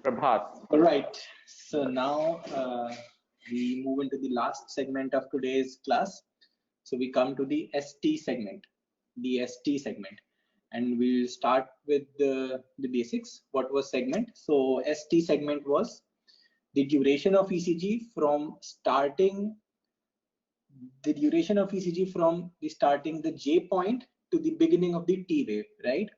Prabhat. All right. So now we move into the last segment of today's class. So we come to the ST segment, and we'll start with the basics. What was segment? So ST segment was the duration of ECG from starting the starting the J point to the beginning of the T wave, right?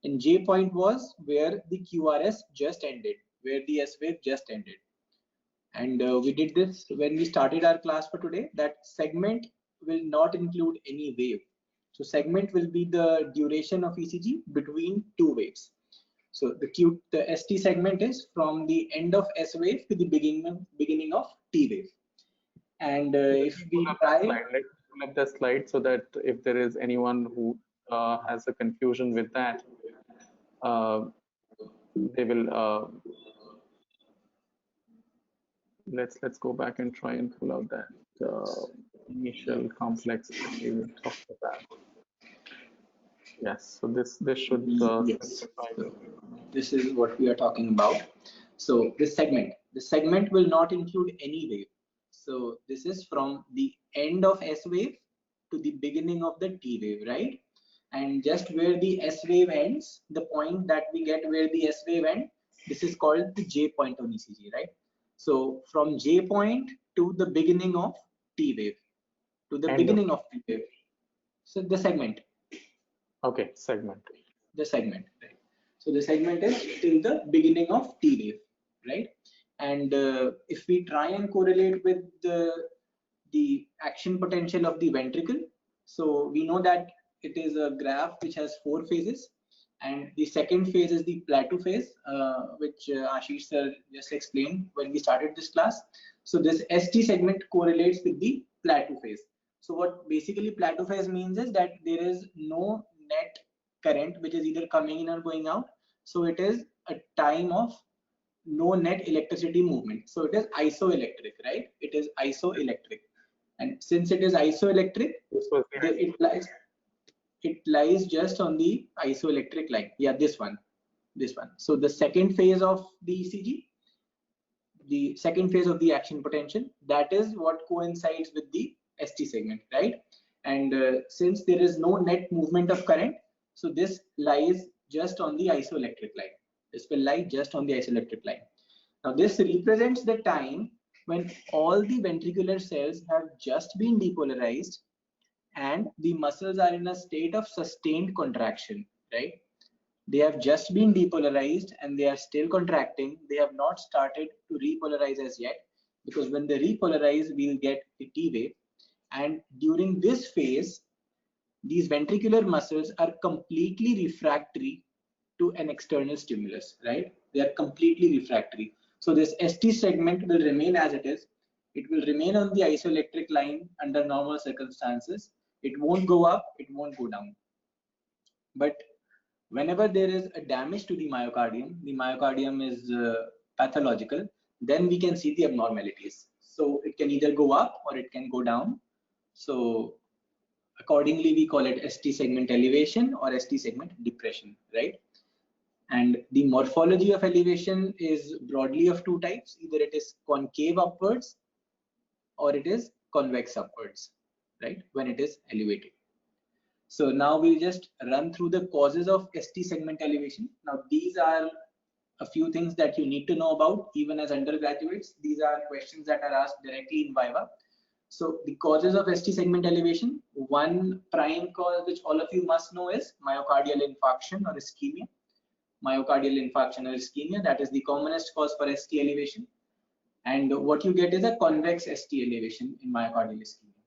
And J point was where the QRS just ended, where the S wave just ended. And we did this when we started our class for today, that segment will not include any wave. So segment will be the duration of ECG between two waves. So the ST segment is from the end of S wave to the beginning of T wave. And if we try, let's pull up the slide so that if there is anyone who has a confusion with that, they will. Let's go back and try and pull out that initial complex that we talked about. Yes, so this should yes, this is what we are talking about. So the segment will not include any wave. So this is from the end of S wave to the beginning of the T wave, right? And just where the S wave ends, the point that we get where the S wave ends, this is called the J point on ECG, right? So from J point to the beginning of T wave, to the beginning of T wave. So the segment. Okay, segment. The segment, right? So the segment is till the beginning of T wave, right? And if we try and correlate with the action potential of the ventricle, so we know that it is a graph which has 4 phases, and the second phase is the plateau phase, which Ashish sir just explained when we started this class. So this ST segment correlates with the plateau phase. So what basically plateau phase means is that there is no net current which is either coming in or going out. So it is a time of no net electricity movement. So it is isoelectric, right? It is isoelectric. And since it is isoelectric, it lies just on the isoelectric line. Yeah, this one. So the second phase of the ECG, the second phase of the action potential, that is what coincides with the ST segment, right? And since there is no net movement of current, so this lies just on the isoelectric line. This will lie just on the isoelectric line. Now this represents the time when all the ventricular cells have just been depolarized and the muscles are in a state of sustained contraction, right? They have just been depolarized and they are still contracting. They have not started to repolarize as yet, because when they repolarize, we'll get a T wave. And during this phase, these ventricular muscles are completely refractory to an external stimulus, right? They are completely refractory. So this ST segment will remain as it is. It will remain on the isoelectric line under normal circumstances. It won't go up, it won't go down. But whenever there is a damage to the myocardium is pathological, then we can see the abnormalities. So it can either go up or it can go down. So accordingly, we call it ST segment elevation or ST segment depression, right? And the morphology of elevation is broadly of 2 types. Either it is concave upwards or it is convex upwards, right? When it is elevated. So now we'll just run through the causes of ST segment elevation. Now these are a few things that you need to know about even as undergraduates. These are questions that are asked directly in Viva. So the causes of ST segment elevation, one prime cause which all of you must know is myocardial infarction or ischemia. Myocardial infarction or ischemia, that is the commonest cause for ST elevation. And what you get is a convex ST elevation in myocardial ischemia.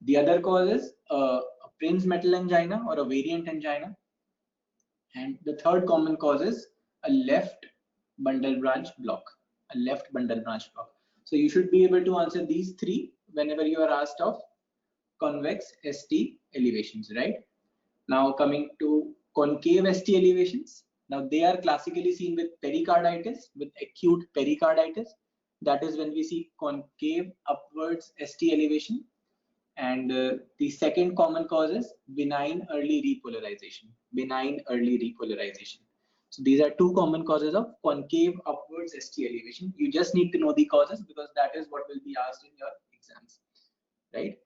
The other cause is a Prince metal angina or a variant angina. And the third common cause is a left bundle branch block, So you should be able to answer these 3 whenever you are asked of convex ST elevations, right? Now coming to concave ST elevations. Now they are classically seen with pericarditis, with acute pericarditis. That is when we see concave upwards ST elevation. And the second common cause is benign early repolarization. So these are two common causes of concave upwards ST elevation. You just need to know the causes because that is what will be asked in your exams, right?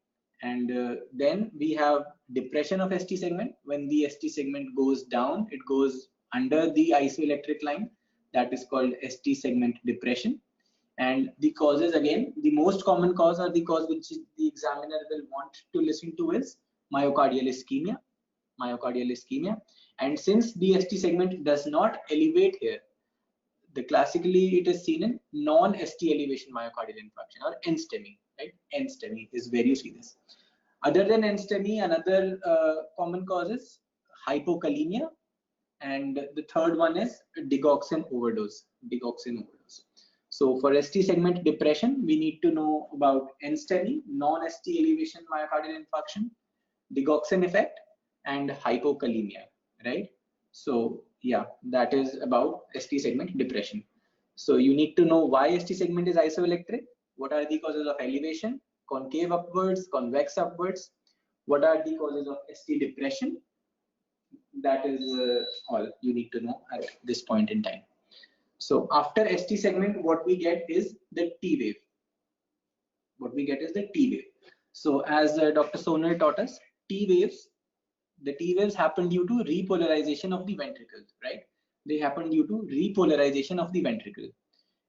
And then we have depression of ST segment. When the ST segment goes down, it goes under the isoelectric line. That is called ST segment depression. And the causes, again, the most common cause, or the cause which the examiner will want to listen to, is myocardial ischemia. Myocardial ischemia. And since the ST segment does not elevate here, classically it is seen in non-ST elevation myocardial infarction, or NSTEMI, right? NSTEMI is where you see this. Other than NSTEMI, another common cause is hypokalemia, and the third one is digoxin overdose. Digoxin overdose. So for ST segment depression, we need to know about NSTEMI, non-ST elevation myocardial infarction, digoxin effect, and hypokalemia, right? So yeah, that is about ST segment depression. So you need to know why ST segment is isoelectric, what are the causes of elevation, concave upwards, convex upwards, what are the causes of ST depression. That is all you need to know at this point in time. So after ST segment, what we get is the T wave. What we get is the T wave. So as Dr. Sonal taught us, the T waves happen due to repolarization of the ventricle, right? They happen due to repolarization of the ventricle.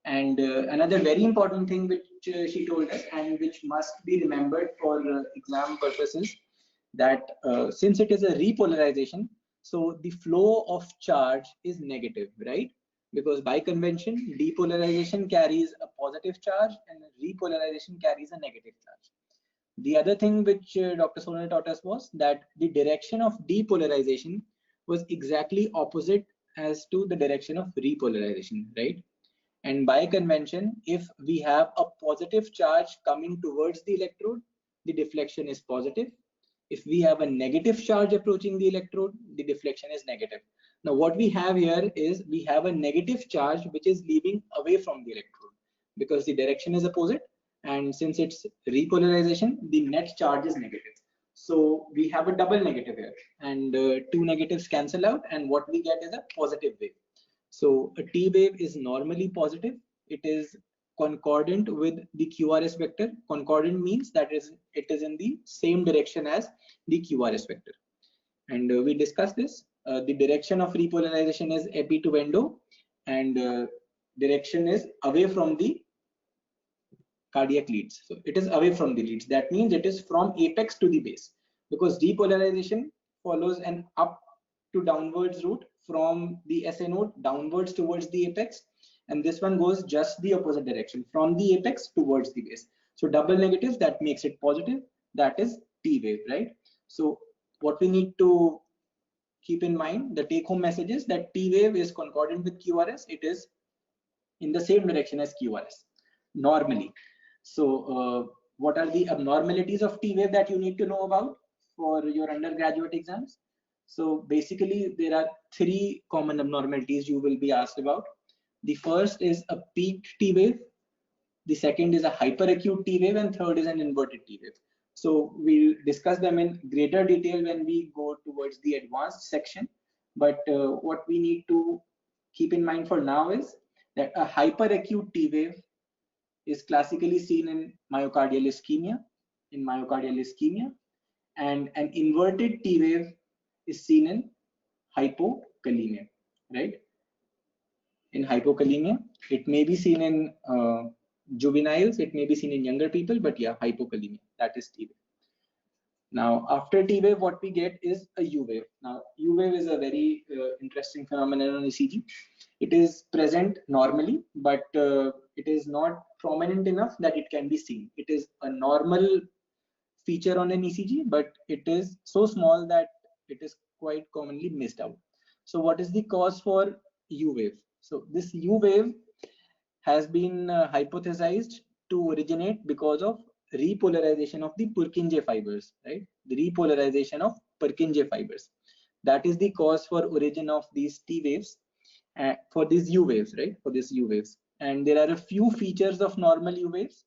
And another very important thing which she told us, and which must be remembered for exam purposes, that since it is a repolarization, so the flow of charge is negative, right? Because by convention, depolarization carries a positive charge and repolarization carries a negative charge. The other thing which Dr. Sonal taught us was that the direction of depolarization was exactly opposite as to the direction of repolarization, right? And by convention, if we have a positive charge coming towards the electrode, the deflection is positive. If we have a negative charge approaching the electrode, the deflection is negative. Now what we have here is we have a negative charge which is leaving away from the electrode because the direction is opposite, and since it's repolarization, the net charge is negative. So we have a double negative here, and two negatives cancel out, and what we get is a positive wave. So a T wave is normally positive. It is concordant with the QRS vector. Concordant means that it is in the same direction as the QRS vector. And we discussed this. The direction of repolarization is epi to endo, and direction is away from the cardiac leads. So it is away from the leads. That means it is from apex to the base, because depolarization follows an up to downwards route from the SA node downwards towards the apex, and this one goes just the opposite direction, from the apex towards the base. So double negative, that makes it positive. That is T wave, right? So what we need to keep in mind, the take home message is that T wave is concordant with QRS. It is in the same direction as QRS normally. So what are the abnormalities of T wave that you need to know about for your undergraduate exams? So basically there are three common abnormalities you will be asked about. The first is a peaked T wave, the second is a hyperacute T wave, and third is an inverted T wave. So we'll discuss them in greater detail when we go towards the advanced section. But what we need to keep in mind for now is that a hyperacute T wave is classically seen in myocardial ischemia, and an inverted T wave is seen in hypokalemia, right? In hypokalemia, it may be seen in juveniles, it may be seen in younger people, but yeah, hypokalemia, that is T wave. Now, after T wave, what we get is a U wave. Now, U wave is a very interesting phenomenon on ECG. It is present normally, but it is not prominent enough that it can be seen. It is a normal feature on an ECG, but it is so small that it is quite commonly missed out. So what is the cause for U wave? So this U wave has been hypothesized to originate because of repolarization of the Purkinje fibers, right? The repolarization of Purkinje fibers. That is the cause for origin of these T waves, for these U waves, right? For these U waves. And there are a few features of normal U waves.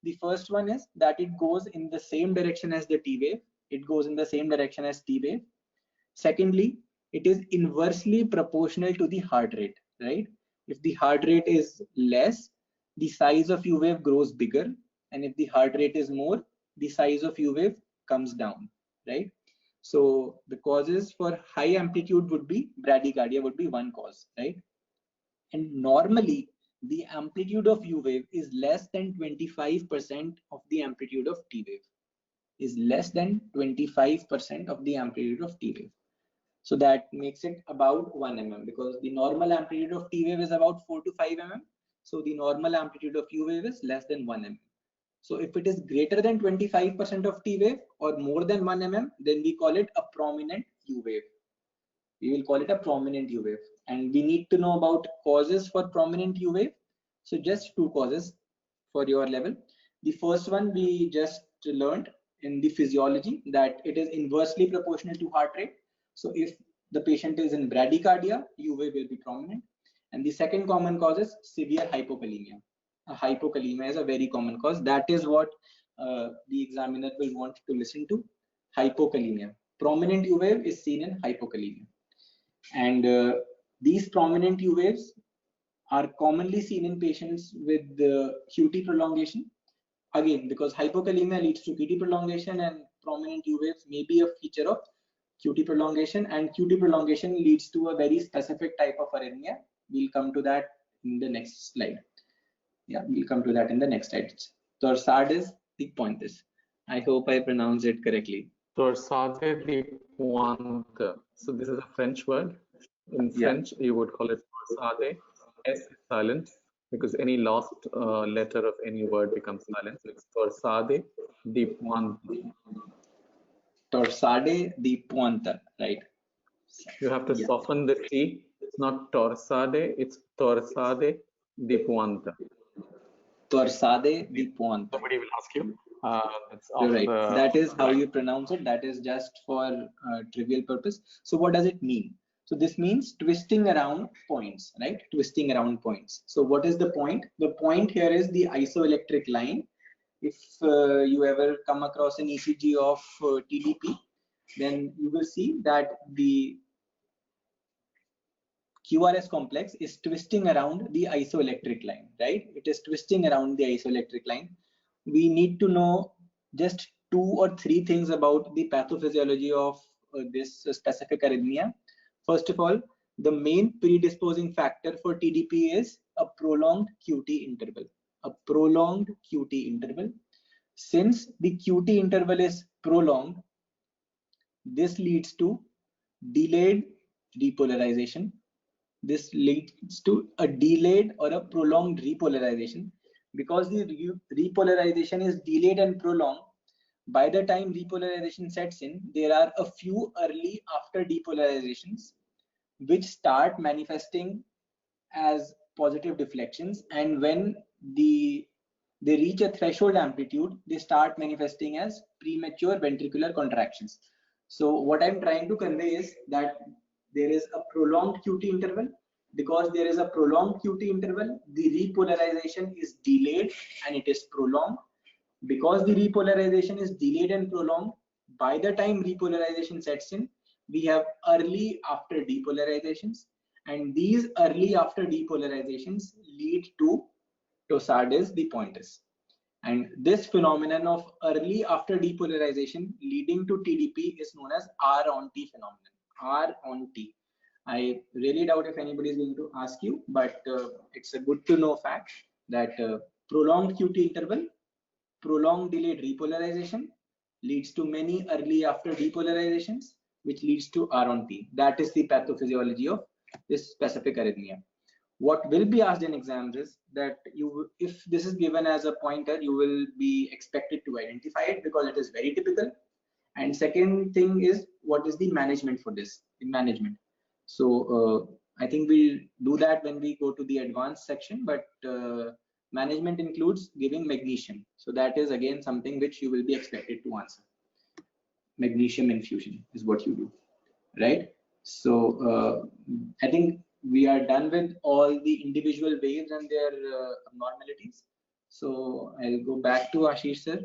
The first one is that it goes in the same direction as the T wave. It goes in the same direction as T wave. Secondly, it is inversely proportional to the heart rate, right? If the heart rate is less, the size of U wave grows bigger, and if the heart rate is more, the size of U wave comes down, right? So the causes for high amplitude would be bradycardia, would be one cause, right? And normally the amplitude of U wave is less than 25% of the amplitude of T wave, is less than 25% of the amplitude of T wave. So that makes it about 1 mm, because the normal amplitude of T wave is about 4 to 5 mm. So the normal amplitude of U wave is less than 1 mm. So if it is greater than 25% of T wave or more than 1 mm, then we call it a prominent U wave. We will call it a prominent U wave. And we need to know about causes for prominent U wave. So just two causes for your level. The first one we just learned in the physiology, that it is inversely proportional to heart rate. So if the patient is in bradycardia, U wave will be prominent. And the second common cause is severe hypokalemia. Hypokalemia is a very common cause. That is what the examiner will want to listen to. Hypokalemia. Prominent U wave is seen in hypokalemia. And these prominent U waves are commonly seen in patients with QT prolongation. Again, because hypokalemia leads to QT prolongation, and prominent U waves may be a feature of QT prolongation, and QT prolongation leads to a very specific type of arrhythmia. We'll come to that in the next slide. Yeah, we'll come to that in the next slide. Torsades de Pointes. I hope I pronounced it correctly. Torsade de Pointe. So this is a French word. In French, you would call it torsade. S is silent because any last letter of any word becomes silent. So it's torsade de Pointe. Torsade de Pointe, right? You have to soften the T. It's not torsade, it's torsade de Pointe. Torsade de Pointe. Somebody will ask you. Right. That is how you pronounce it. That is just for trivial purpose. So what does it mean? So this means twisting around points, right? Twisting around points. So what is the point? The point here is the isoelectric line. If you ever come across an ECG of TDP, then you will see that the QRS complex is twisting around the isoelectric line, right? It is twisting around the isoelectric line. We need to know just 2 or 3 things about the pathophysiology of this specific arrhythmia. First of all, the main predisposing factor for TDP is a prolonged QT interval. A prolonged QT interval. Since the QT interval is prolonged, this leads to delayed repolarization. This leads to a delayed or a prolonged repolarization. Because the repolarization is delayed and prolonged, by the time repolarization sets in, there are a few early after depolarizations which start manifesting as positive deflections, and when they reach a threshold amplitude, they start manifesting as premature ventricular contractions. So what I'm trying to convey is that there is a prolonged QT interval. Because there is a prolonged QT interval, the repolarization is delayed and it is prolonged. Because the repolarization is delayed and prolonged, by the time repolarization sets in, we have early after depolarizations, and these early after depolarizations lead to Torsades de Pointes. And this phenomenon of early after depolarization leading to TDP is known as R on T phenomenon. R on T. I really doubt if anybody is going to ask you, but it's a good to know fact that prolonged QT interval, prolonged delayed repolarization leads to many early after depolarizations, which leads to R on T. That is the pathophysiology of this specific arrhythmia. What will be asked in exams is that if this is given as a pointer, you will be expected to identify it because it is very typical. And second thing is, what is the management for this? The management. So I think we'll do that when we go to the advanced section, but management includes giving magnesium. So that is again something which you will be expected to answer. Magnesium infusion is what you do, right? So I think we are done with all the individual waves and their abnormalities. So I'll go back to Ashish sir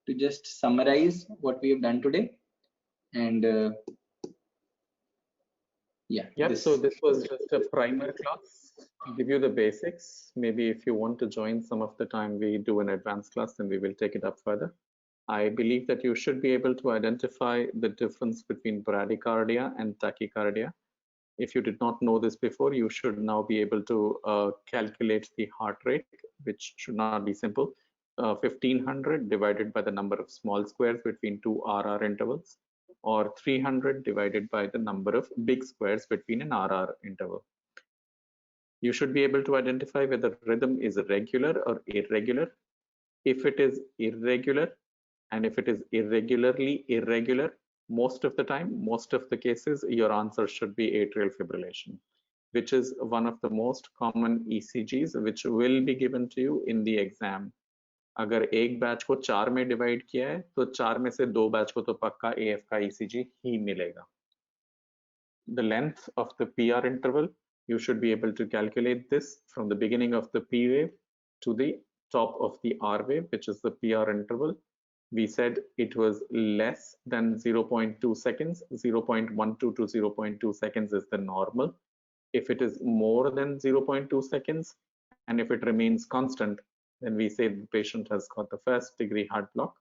to just summarize what we have done today. And Yeah. Yep, so this was just a primer class to give you the basics. Maybe if you want to join some of the time we do an advanced class, then we will take it up further. I believe that you should be able to identify the difference between bradycardia and tachycardia. If you did not know this before, you should now be able to calculate the heart rate, which should not be simple. 1500 divided by the number of small squares between two RR intervals, or 300 divided by the number of big squares between an RR interval. You should be able to identify whether rhythm is regular or irregular. If it is irregular, and if it is irregularly irregular, most of the time, most of the cases, your answer should be atrial fibrillation, which is one of the most common ECGs which will be given to you in the exam. अगर एक batch को 4 में divide किया है तो 4 में से 2 batch को तो पक्का AF का ECG ही मिलेगा. The length of the PR interval, you should be able to calculate this from the beginning of the P wave to the top of the R wave, which is the PR interval. We said it was less than 0.2 seconds. 0.12 to 0.2 seconds is the normal. If it is more than 0.2 seconds, and if it remains constant, then we say the patient has got the first degree heart block.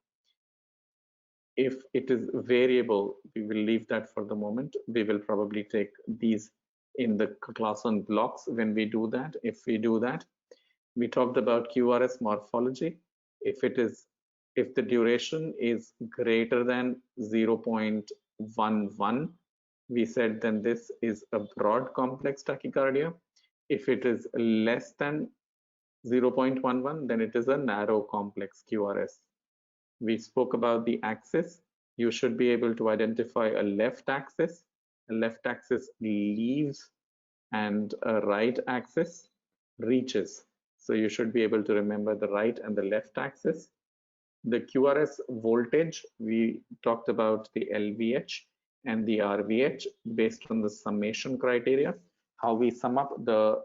If it is variable, we will leave that for the moment. We will probably take these in the class on blocks when we do that. If we do that, we talked about QRS morphology. If the duration is greater than 0.11, we said then this is a broad complex tachycardia. If it is less than 0.11, then it is a narrow complex QRS. We spoke about the axis. You should be able to identify a left axis. A left axis leaves and a right axis reaches. So you should be able to remember the right and the left axis. The QRS voltage, we talked about the LVH and the RVH based on the summation criteria, how we sum up the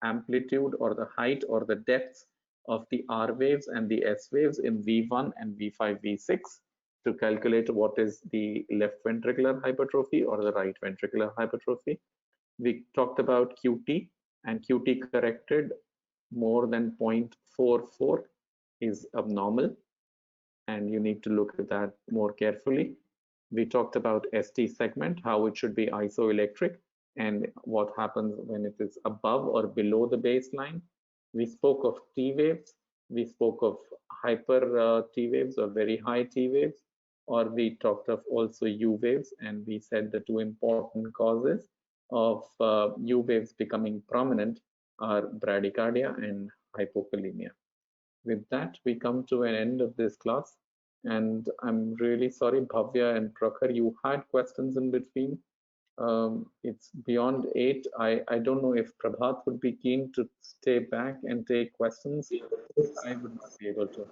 amplitude or the height or the depth of the R waves and the S waves in V1 and V5, V6 to calculate what is the left ventricular hypertrophy or the right ventricular hypertrophy. We talked about QT, and QT corrected more than 0.44 is abnormal, and you need to look at that more carefully. We talked about ST segment, how it should be isoelectric, and what happens when it is above or below the baseline. We spoke of T waves, we spoke of hyper T waves or very high T waves, or we talked of also U waves, and we said the two important causes of U waves becoming prominent are bradycardia and hypokalemia. With that, we come to an end of this class, and I'm really sorry, Bhavya and Prakhar, you had questions in between. It's beyond 8. I don't know if Prabhat would be keen to stay back and take questions. I would not be able to.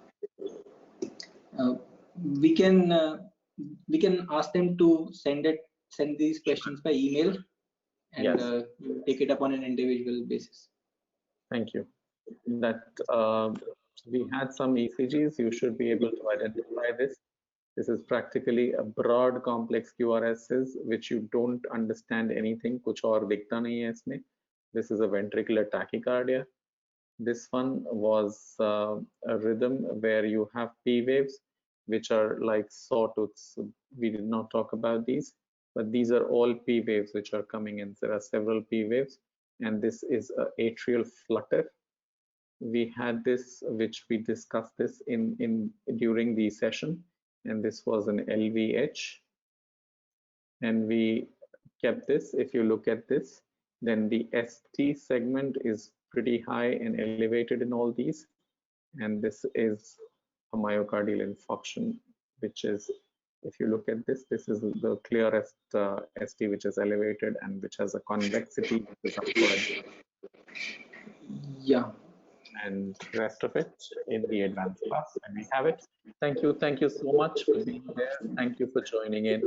We can ask them to send these questions by email, and Yes. take it up on an individual basis. Thank you. That we had some ECGs. You should be able to identify this. This is practically a broad complex QRSs which you don't understand anything. कुछ और दिखता नहीं है इसमें. This is a ventricular tachycardia. This one was a rhythm where you have P waves, which are like sawtooths. We did not talk about these, but these are all P waves which are coming in. There are several P waves, and this is an atrial flutter. We had this, which we discussed this in during the session, and this was an LVH, and we kept this. If you look at this, then the ST segment is pretty high and elevated in all these, and this is a myocardial infarction, which is, if you look at this, this is the clearest ST which is elevated and which has a convexity which is upward. Yeah. And rest of it in the advanced class, and we have it. Thank you so much for being there. Thank you for joining in.